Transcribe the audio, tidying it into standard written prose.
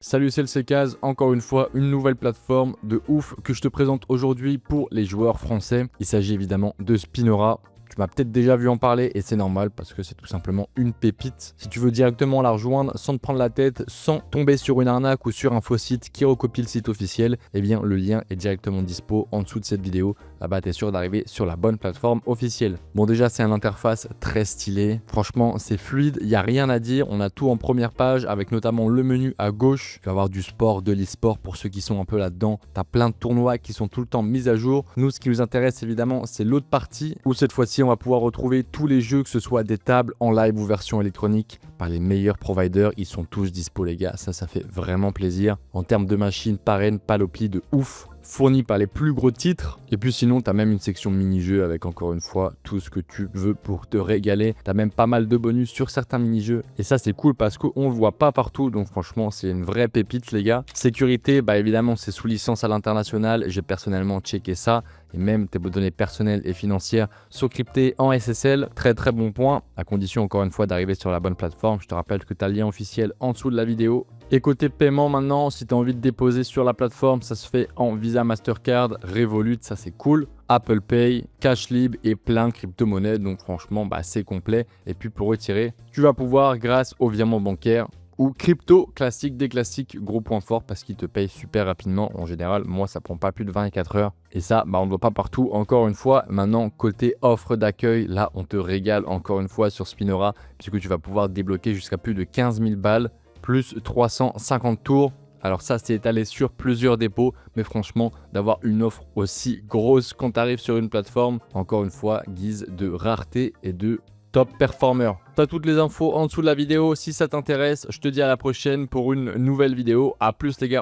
Salut, c'est le Cécase, encore une fois une nouvelle plateforme de ouf que je te présente aujourd'hui pour les joueurs français. Il s'agit évidemment de Spinora. Tu m'as peut-être déjà vu en parler et c'est normal parce que c'est tout simplement une pépite. Si tu veux directement la rejoindre sans te prendre la tête, sans tomber sur une arnaque ou sur un faux site qui recopie le site officiel, eh bien le lien est directement dispo en dessous de cette vidéo. Là-bas, tu es sûr d'arriver sur la bonne plateforme officielle. Bon, déjà, c'est une interface très stylée. Franchement, c'est fluide, il n'y a rien à dire. On a tout en première page avec notamment le menu à gauche. Tu vas avoir du sport, de l'e-sport pour ceux qui sont un peu là-dedans. Tu as plein de tournois qui sont tout le temps mis à jour. Nous, ce qui nous intéresse évidemment, c'est l'autre partie où cette fois-ci, on va pouvoir retrouver tous les jeux, que ce soit des tables en live ou version électronique, par les meilleurs providers. Ils sont tous dispo, les gars. Ça fait vraiment plaisir. En termes de machines, pareil, panoplie de ouf, fourni par les plus gros titres. Et puis sinon, tu as même une section mini-jeux avec encore une fois tout ce que tu veux pour te régaler. Tu as même pas mal de bonus sur certains mini-jeux. Et ça, c'est cool parce qu'on le voit pas partout. Donc franchement, c'est une vraie pépite, les gars. Sécurité, bah évidemment, c'est sous licence à l'international. J'ai personnellement checké ça. Et même tes données personnelles et financières sont cryptées en SSL. Très très bon point. À condition encore une fois d'arriver sur la bonne plateforme. Je te rappelle que tu as le lien officiel en dessous de la vidéo. Et côté paiement maintenant, si tu as envie de déposer sur la plateforme, ça se fait en Visa, Mastercard, Revolut, ça c'est cool. Apple Pay, Cashlib et plein de crypto-monnaies. Donc franchement, bah, c'est complet. Et puis pour retirer, tu vas pouvoir grâce au virement bancaire ou crypto classique, des classiques, gros point fort parce qu'ils te payent super rapidement. En général, moi, ça prend pas plus de 24 heures. Et ça, bah, on ne voit pas partout. Encore une fois, maintenant, côté offre d'accueil, là, on te régale encore une fois sur Spinora puisque tu vas pouvoir débloquer jusqu'à plus de 15 000 balles plus 350 tours. Alors ça, c'est étalé sur plusieurs dépôts, mais franchement, d'avoir une offre aussi grosse quand tu arrives sur une plateforme, encore une fois, guise de rareté et de top performer. Tu as toutes les infos en dessous de la vidéo. Si ça t'intéresse, je te dis à la prochaine pour une nouvelle vidéo. À plus les gars.